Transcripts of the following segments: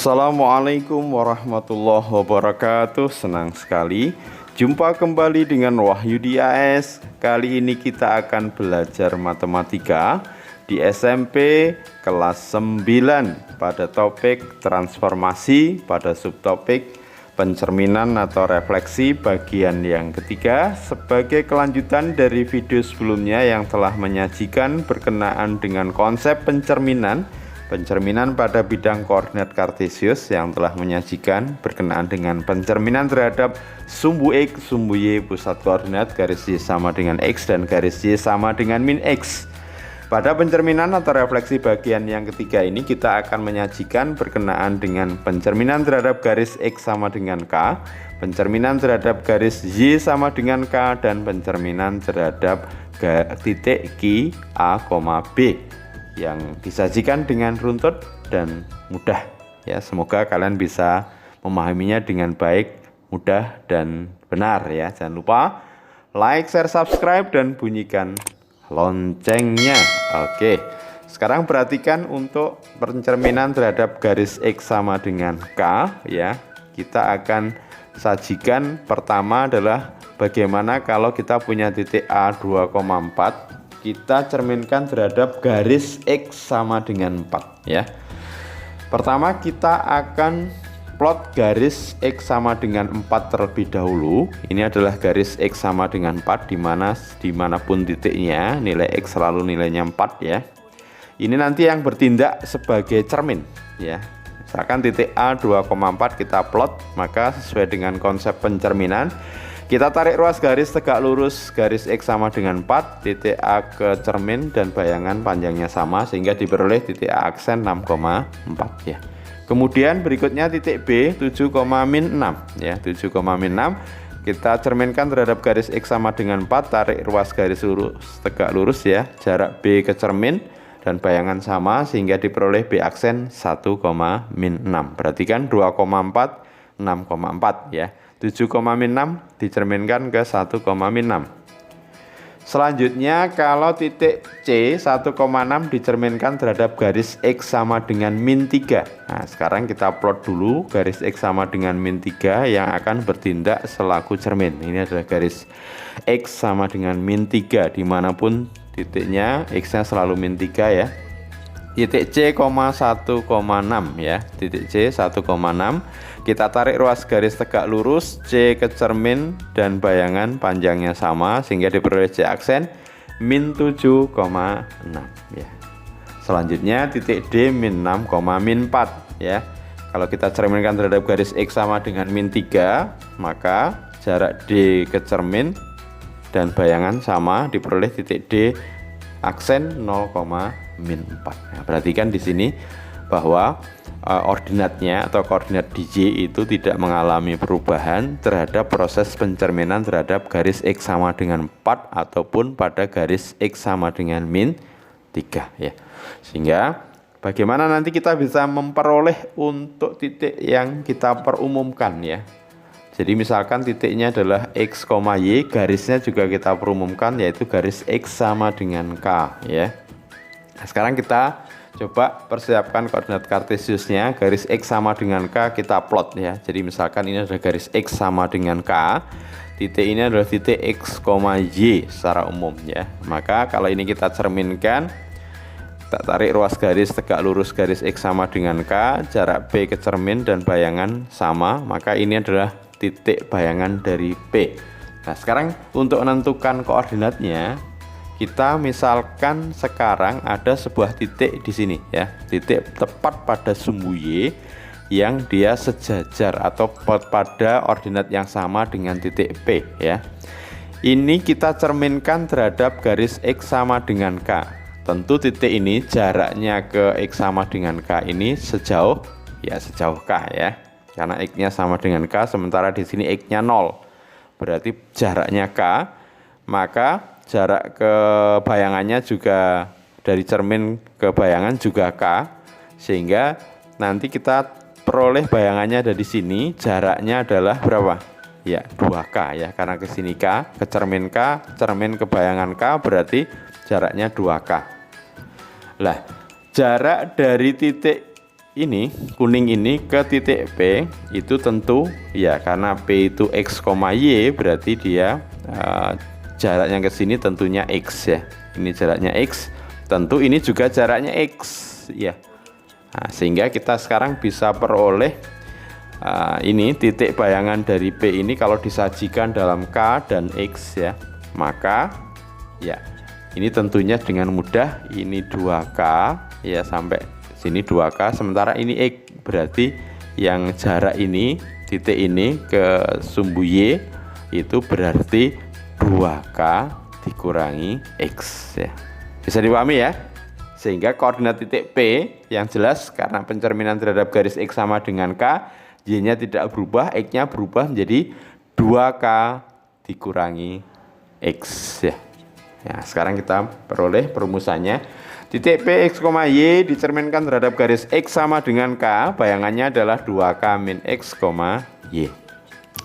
Assalamualaikum warahmatullahi wabarakatuh. Senang sekali jumpa kembali dengan Wahyudi AS. Kali ini kita akan belajar matematika di SMP kelas 9 pada topik transformasi pada subtopik pencerminan atau refleksi bagian yang ketiga, sebagai kelanjutan dari video sebelumnya yang telah menyajikan berkenaan dengan konsep pencerminan pada bidang koordinat kartesius, yang telah menyajikan berkenaan dengan pencerminan terhadap sumbu X, sumbu Y, pusat koordinat, garis Y sama dengan X dan garis Y sama dengan min X. Pada pencerminan atau refleksi bagian yang ketiga ini kita akan menyajikan berkenaan dengan pencerminan terhadap garis X sama dengan K, pencerminan terhadap garis Y sama dengan K, dan pencerminan terhadap titik Q, A, B yang disajikan dengan runtut dan mudah ya. Semoga kalian bisa memahaminya dengan baik, mudah dan benar ya. Jangan lupa like, share, subscribe dan bunyikan loncengnya. Oke, sekarang perhatikan untuk pencerminan terhadap garis X sama dengan K ya. Kita akan sajikan pertama adalah bagaimana kalau kita punya titik A 2,4, kita cerminkan terhadap garis X sama dengan 4 ya. Pertama kita akan plot garis X sama dengan 4 terlebih dahulu. Ini adalah garis X sama dengan 4 dimanapun titiknya, nilai X selalu nilainya 4 ya. Ini nanti yang bertindak sebagai cermin ya. Misalkan titik A 2,4 kita plot, maka sesuai dengan konsep pencerminan kita tarik ruas garis tegak lurus garis X sama dengan 4, titik A ke cermin dan bayangan panjangnya sama sehingga diperoleh titik A aksen 6,4 ya. Kemudian berikutnya titik B 7,-6 ya, 7,-6 kita cerminkan terhadap garis X sama dengan 4, tarik ruas garis lurus tegak lurus ya, jarak B ke cermin dan bayangan sama sehingga diperoleh B aksen 1,-6. Perhatikan 2,4 6,4 ya. 7,-6 dicerminkan ke 1,-6. Selanjutnya kalau titik C 1,6 dicerminkan terhadap garis X sama dengan min 3. Nah sekarang kita plot dulu garis X sama dengan min 3 yang akan bertindak selaku cermin. Ini adalah garis X sama dengan min 3, dimanapun titiknya X nya selalu min 3 ya. Titik C, 1,6 ya, titik C 1,6 kita tarik ruas garis tegak lurus C ke cermin dan bayangan panjangnya sama sehingga diperoleh C aksen min 7,6 ya. Selanjutnya titik D min 6, min 4 ya. Kalau kita cerminkan terhadap garis X sama dengan min 3, maka jarak D ke cermin dan bayangan sama, diperoleh titik D aksen 0,4. Nah, perhatikan di sini bahwa ordinatnya atau koordinat DJ itu tidak mengalami perubahan terhadap proses pencerminan terhadap garis X sama dengan 4 ataupun pada garis X sama dengan min 3 ya. Sehingga bagaimana nanti kita bisa memperoleh untuk titik yang kita perumumkan ya. Jadi misalkan titiknya adalah X, Y, garisnya juga kita perumumkan yaitu garis X sama dengan K ya. Nah, sekarang kita coba persiapkan koordinat kartesiusnya. Garis X sama dengan K kita plot ya. Jadi misalkan ini adalah garis X sama dengan K, titik ini adalah titik X, Y secara umum ya. Maka kalau ini kita cerminkan, kita tarik ruas garis tegak lurus garis X sama dengan K, jarak B ke cermin dan bayangan sama, maka ini adalah titik bayangan dari P. Nah sekarang untuk menentukan koordinatnya, kita misalkan sekarang ada sebuah titik di sini ya, titik tepat pada sumbu Y yang dia sejajar atau pada ordinat yang sama dengan titik P ya. Ini kita cerminkan terhadap garis X sama dengan K. Tentu titik ini jaraknya ke X sama dengan K ini sejauh K ya. Karena X-nya sama dengan K, sementara di sini X-nya 0. Berarti jaraknya K, maka jarak ke bayangannya juga dari cermin ke bayangan juga K, sehingga nanti kita peroleh bayangannya ada di sini, jaraknya adalah berapa? Ya 2K ya, karena ke sini K, ke cermin K, cermin ke bayangan K, berarti jaraknya 2K. Lah, jarak dari titik ini kuning ini ke titik P itu tentu ya, karena P itu X, Y berarti dia jaraknya ke sini tentunya X ya. Ini jaraknya X, tentu ini juga jaraknya X ya. Nah, sehingga kita sekarang bisa peroleh ini titik bayangan dari P ini kalau disajikan dalam K dan X ya, maka ya ini tentunya dengan mudah ini 2K ya, sampai sini 2K, sementara ini X, berarti yang jarak ini titik ini ke sumbu Y itu berarti 2K dikurangi X ya. Bisa dipahami ya? Sehingga koordinat titik P yang jelas karena pencerminan terhadap garis X sama dengan K, Y-nya tidak berubah, X-nya berubah menjadi 2K dikurangi X ya. Ya, sekarang kita peroleh perumusannya. Titik P, X, Y dicerminkan terhadap garis X sama dengan K, bayangannya adalah 2K min X, Y.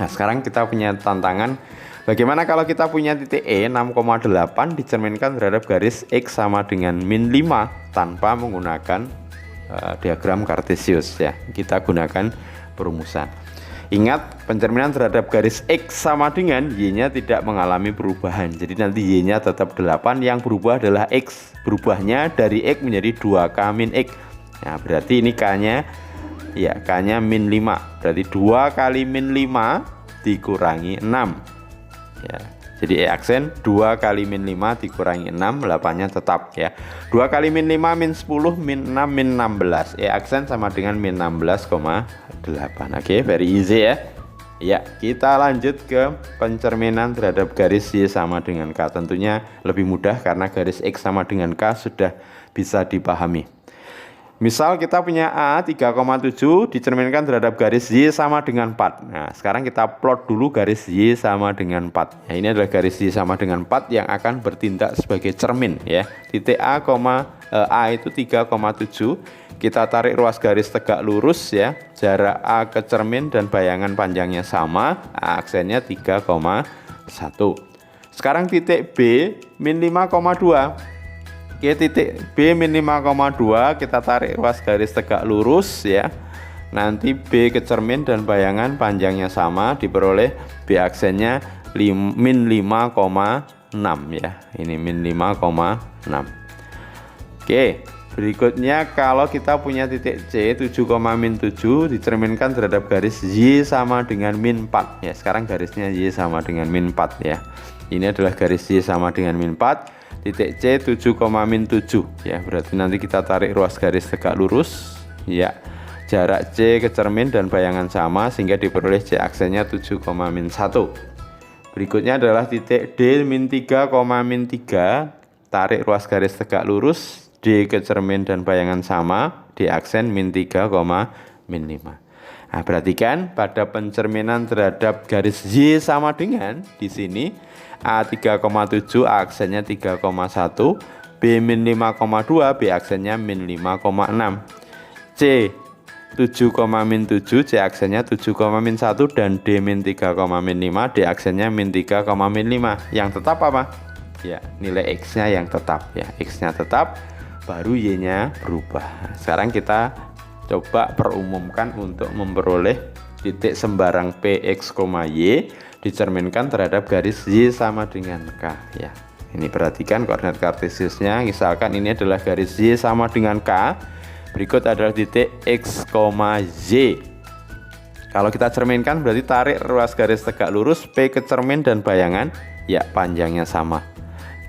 Nah, sekarang kita punya tantangan. Bagaimana kalau kita punya titik E 6,8 dicerminkan terhadap garis X sama dengan min 5 tanpa menggunakan diagram Kartesius ya. Kita gunakan perumusan. Ingat, pencerminan terhadap garis X sama dengan Y-nya tidak mengalami perubahan. Jadi nanti Y-nya tetap 8, yang berubah adalah X. Berubahnya dari X menjadi 2K min X. Nah, berarti ini K-nya ya, K-nya min 5. Berarti 2 kali min 5 dikurangi 6. Ya. Jadi E aksen 2 kali min 5 dikurangi 6, 8-nya tetap ya. 2 kali min 5 min 10 min 6 min 16. E aksen sama dengan min 16,8. Oke, very easy ya. Ya, kita lanjut ke pencerminan terhadap garis Y sama dengan K. Tentunya lebih mudah karena garis X sama dengan K sudah bisa dipahami. Misal kita punya A 3,7 dicerminkan terhadap garis Y sama dengan 4. Nah, sekarang kita plot dulu garis Y sama dengan 4. Nah, ini adalah garis Y sama dengan 4 yang akan bertindak sebagai cermin ya. Titik A itu 3,7. Kita tarik ruas garis tegak lurus ya. Jarak A ke cermin dan bayangan panjangnya sama. A aksennya 3,1. Sekarang titik B min 5,2. Oke, titik B min 5,2 kita tarik ruas garis tegak lurus ya. Nanti B ke cermin dan bayangan panjangnya sama, diperoleh B aksennya min 5,6 ya. Ini min 5,6. Oke, berikutnya kalau kita punya titik C 7,-7 dicerminkan terhadap garis Y sama dengan min 4 ya. Sekarang garisnya Y sama dengan min 4 ya. Ini adalah garis Y sama dengan min 4. Titik C 7,-7 ya, berarti nanti kita tarik ruas garis tegak lurus ya. Jarak C ke cermin dan bayangan sama sehingga diperoleh C aksennya 7,-1. Berikutnya adalah titik D min 3,-3. Tarik ruas garis tegak lurus, D ke cermin dan bayangan sama, D aksen min 3,-5. Nah, perhatikan pada pencerminan terhadap garis Y sama dengan di sini A 3,7, A aksennya 3,1, B min 5,2, B aksennya min 5,6, C 7,-7, C aksennya 7,-1, dan D min 3,-5, D aksennya min 3,-5. Yang tetap apa? Ya, nilai X-nya yang tetap ya. X-nya tetap, baru Y-nya berubah. Sekarang kita coba perumumkan untuk memperoleh titik sembarang P, X, Y dicerminkan terhadap garis Y sama dengan K ya. Ini perhatikan koordinat kartesiusnya. Misalkan ini adalah garis Y sama dengan K. Berikut adalah titik X, Y. Kalau kita cerminkan berarti tarik ruas garis tegak lurus, P ke cermin dan bayangan ya panjangnya sama.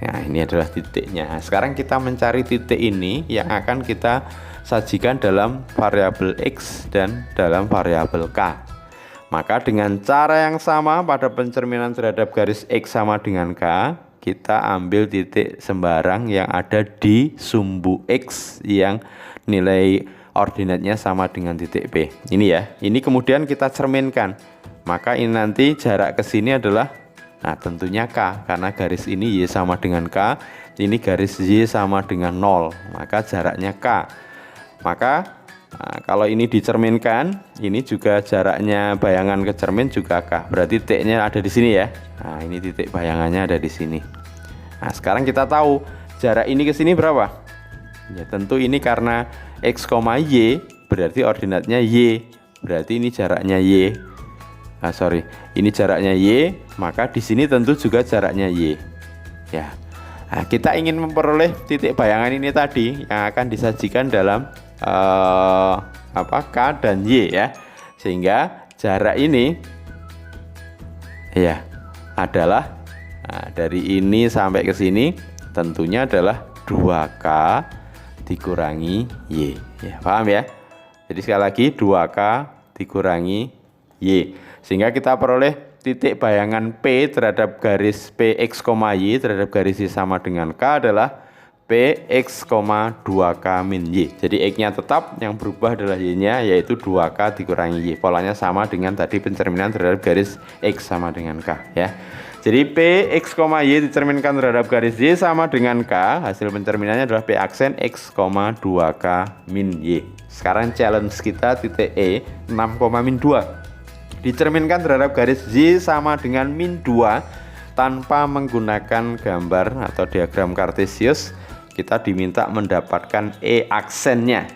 Nah, ini adalah titiknya. Sekarang kita mencari titik ini yang akan kita sajikan dalam variabel X dan dalam variabel K. Maka dengan cara yang sama pada pencerminan terhadap garis X sama dengan K, kita ambil titik sembarang yang ada di sumbu X yang nilai ordinatnya sama dengan titik P. Ini ya, ini kemudian kita cerminkan. Maka ini nanti jarak ke sini adalah, nah tentunya K, karena garis ini Y sama dengan K, ini garis Y sama dengan 0, maka jaraknya K. Maka nah, kalau ini dicerminkan, ini juga jaraknya bayangan ke cermin juga K. Berarti titiknya ada di sini ya. Nah, ini titik bayangannya ada di sini. Nah, sekarang kita tahu jarak ini ke sini berapa? Ya, tentu ini karena X, Y berarti ordinatnya Y. Berarti ini jaraknya Y. Ini jaraknya Y, maka di sini tentu juga jaraknya Y. Ya. Nah, kita ingin memperoleh titik bayangan ini tadi yang akan disajikan dalam K dan Y ya. Sehingga jarak ini ya adalah dari ini sampai ke sini tentunya adalah 2K dikurangi Y. Ya, paham ya? Jadi sekali lagi 2K dikurangi Y. Sehingga kita peroleh titik bayangan P terhadap garis PX, Y terhadap garis Y sama dengan K adalah PX, 2K min Y. Jadi X-nya tetap, yang berubah adalah Y-nya, yaitu 2K dikurangi Y. Polanya sama dengan tadi pencerminan terhadap garis X sama dengan K ya. Jadi PX, Y dicerminkan terhadap garis Y sama dengan K. Hasil pencerminannya adalah P aksen X, 2K min Y. Sekarang challenge kita titik E 6, min 2 dicerminkan terhadap garis Y sama dengan min 2 tanpa menggunakan gambar atau diagram kartesius. Kita diminta mendapatkan E aksennya.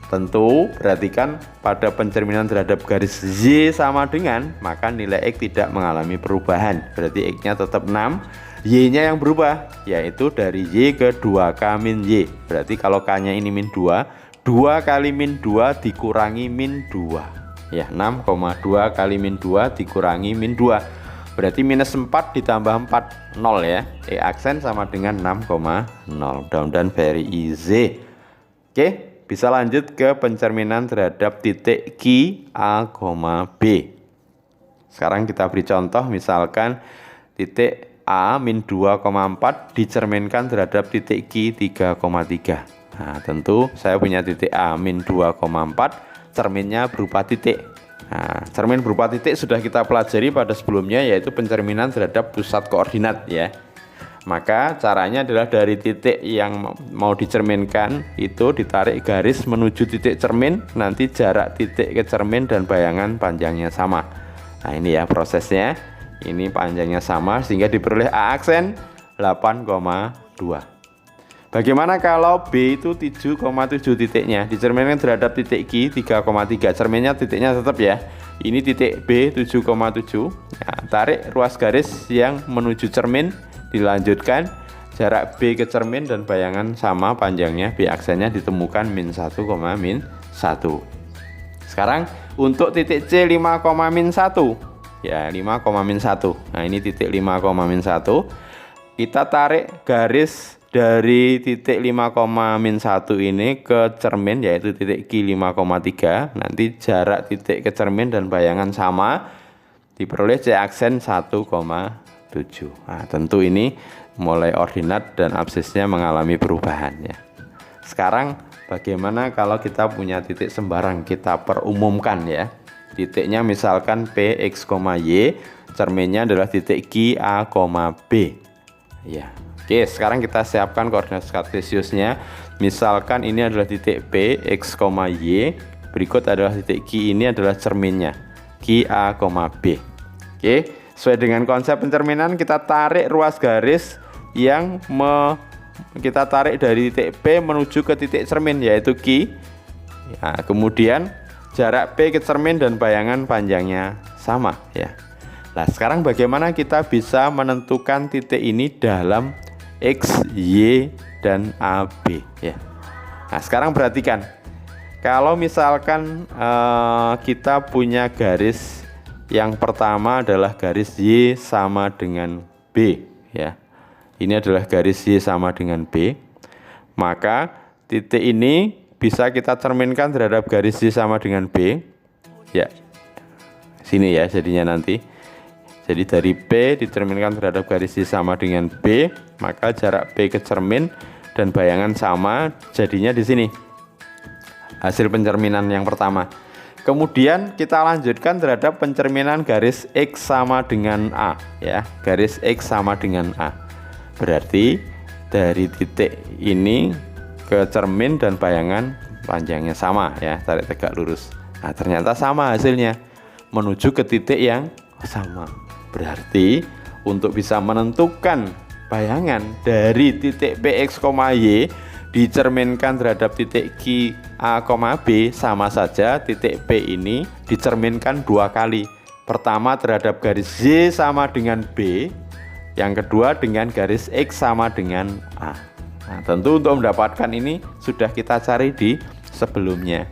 Tentu perhatikan pada pencerminan terhadap garis Y sama dengan, maka nilai X tidak mengalami perubahan. Berarti X-nya tetap 6, Y-nya yang berubah, yaitu dari Y ke 2K min Y. Berarti kalau K-nya ini min 2, 2 kali min 2 dikurangi min 2. Ya, 6,2 kali min 2 dikurangi min 2. Berarti minus 4 ditambah 4, 0 ya. E aksen sama dengan 6,0. Mudah-mudahan very easy. Oke, bisa lanjut ke pencerminan terhadap titik Q, A, B. Sekarang kita beri contoh, misalkan titik A min 2,4 dicerminkan terhadap titik Q 3,3. Nah, tentu saya punya titik A min 2,4, cerminnya berupa titik. Nah, cermin berupa titik sudah kita pelajari pada sebelumnya, yaitu pencerminan terhadap pusat koordinat ya. Maka caranya adalah dari titik yang mau dicerminkan itu ditarik garis menuju titik cermin, nanti jarak titik ke cermin dan bayangan panjangnya sama. Nah, ini ya prosesnya. Ini panjangnya sama sehingga diperoleh A aksen 8,2. Bagaimana kalau B itu 7,7 titiknya dicerminkan terhadap titik Q 3,3. Cerminnya titiknya tetap ya. Ini titik B 7,7. Nah, tarik ruas garis yang menuju cermin, dilanjutkan jarak B ke cermin dan bayangan sama panjangnya, B aksennya ditemukan min 1, min 1. Sekarang untuk titik C 5, min 1. Ya, 5, min 1. Nah, ini titik 5, min 1. Kita tarik garis dari titik 5, min 1 ini ke cermin, yaitu titik Q 5,3. Nanti jarak titik ke cermin dan bayangan sama, diperoleh C aksen 1,7. Nah, tentu ini mulai ordinat dan absisnya mengalami perubahan ya. Sekarang bagaimana kalau kita punya titik sembarang, kita perumumkan ya. Titiknya misalkan P, X, Y, cerminnya adalah titik Q, A, B ya. Oke, sekarang kita siapkan koordinat kartesiusnya. Misalkan ini adalah titik P, X, Y. Berikut adalah titik Q, ini adalah cerminnya Q, A, B. Oke, sesuai dengan konsep pencerminan, kita tarik ruas garis yang kita tarik dari titik P menuju ke titik cermin, yaitu Q. Ya, kemudian jarak P ke cermin dan bayangan panjangnya sama ya. Nah, sekarang bagaimana kita bisa menentukan titik ini dalam X, Y, dan AB ya. Nah, sekarang perhatikan, kalau misalkan kita punya garis yang pertama adalah garis Y sama dengan B ya. Ini adalah garis Y sama dengan B. Maka titik ini bisa kita cerminkan terhadap garis Y sama dengan B ya. Sini ya jadinya nanti. Jadi dari P dicerminkan terhadap garis Y sama dengan B, maka jarak P ke cermin dan bayangan sama, jadinya di sini. Hasil pencerminan yang pertama. Kemudian kita lanjutkan terhadap pencerminan garis X sama dengan A ya. Garis X sama dengan A. Berarti dari titik ini ke cermin dan bayangan panjangnya sama ya, tarik tegak lurus. Nah, ternyata sama hasilnya, menuju ke titik yang sama. Berarti untuk bisa menentukan bayangan dari titik PX, Y dicerminkan terhadap titik Q A, B sama saja titik P ini dicerminkan dua kali. Pertama terhadap garis Y sama dengan B, yang kedua dengan garis X sama dengan A. Nah, tentu untuk mendapatkan ini sudah kita cari di sebelumnya.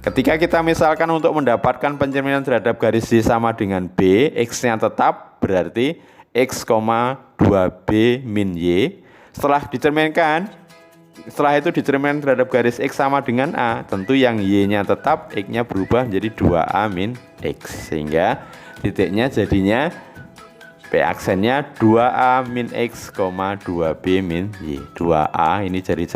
Ketika kita misalkan untuk mendapatkan pencerminan terhadap garis Y sama dengan B, X-nya tetap berarti X, 2B min Y. Setelah itu dicerminkan terhadap garis X sama dengan A, tentu yang Y-nya tetap, X-nya berubah menjadi 2A min X. Sehingga titiknya jadinya P aksennya 2A min X, 2B min Y. 2A ini jadi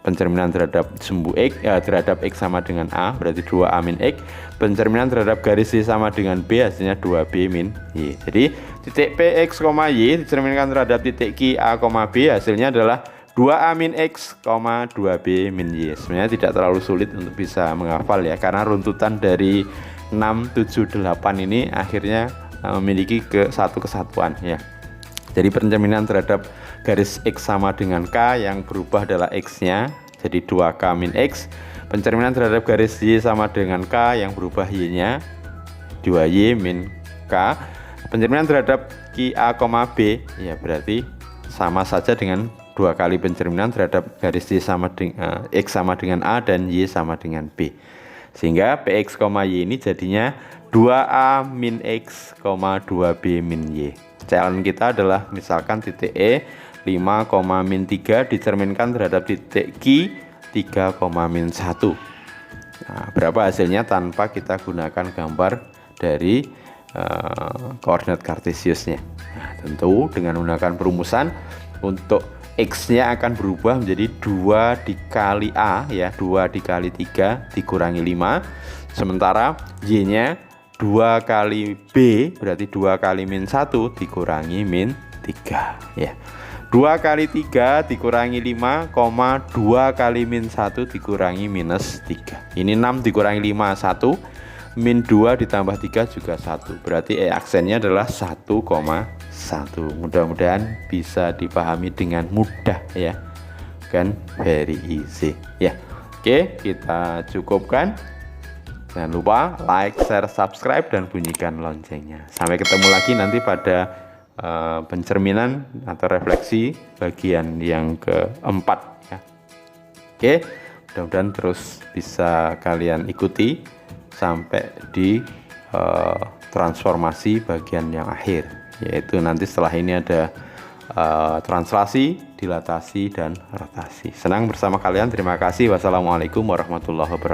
pencerminan terhadap sumbu X, terhadap X sama dengan A, berarti 2A min X. Pencerminan terhadap garis Y sama dengan B, hasilnya 2B min Y. Jadi titik P, X, Y dicerminkan terhadap titik Q, A, B, hasilnya adalah 2A min X, 2B min Y. Sebenarnya tidak terlalu sulit untuk bisa menghafal ya, karena runtutan dari 6, 7, 8 ini akhirnya memiliki satu kesatuan ya. Jadi pencerminan terhadap garis X sama dengan K yang berubah adalah X-nya, jadi 2K min X. Pencerminan terhadap garis Y sama dengan K yang berubah Y-nya, 2Y min K. Pencerminan terhadap Q, A, B ya berarti sama saja dengan dua kali pencerminan terhadap garis Y sama dengan X sama dengan A dan Y sama dengan B. Sehingga PX, Y ini jadinya 2A min X, 2B min Y. Challenge kita adalah misalkan titik E 5, min 3 dicerminkan terhadap titik Q 3, min 1. Nah, berapa hasilnya tanpa kita gunakan gambar dari koordinat kartesiusnya. Nah, tentu dengan menggunakan perumusan untuk X-nya akan berubah menjadi 2 dikali A ya, 2 dikali 3 dikurangi 5. Sementara Y-nya 2 kali B berarti 2 kali min 1 dikurangi min 3 ya. 2 kali 3 dikurangi 5, 2 kali min 1 dikurangi minus 3. Ini 6 dikurangi 5, 1. Min 2 ditambah 3 juga 1. Berarti aksennya adalah 1,1. Mudah-mudahan bisa dipahami dengan mudah ya. Kan very easy ya. Oke, kita cukupkan. Jangan lupa like, share, subscribe, dan bunyikan loncengnya. Sampai ketemu lagi nanti pada pencerminan atau refleksi bagian yang keempat ya. Oke, mudah-mudahan terus bisa kalian ikuti sampai di transformasi bagian yang akhir, yaitu nanti setelah ini ada translasi, dilatasi, dan rotasi. Senang bersama kalian. Terima kasih. Wassalamualaikum warahmatullahi wabarakatuh.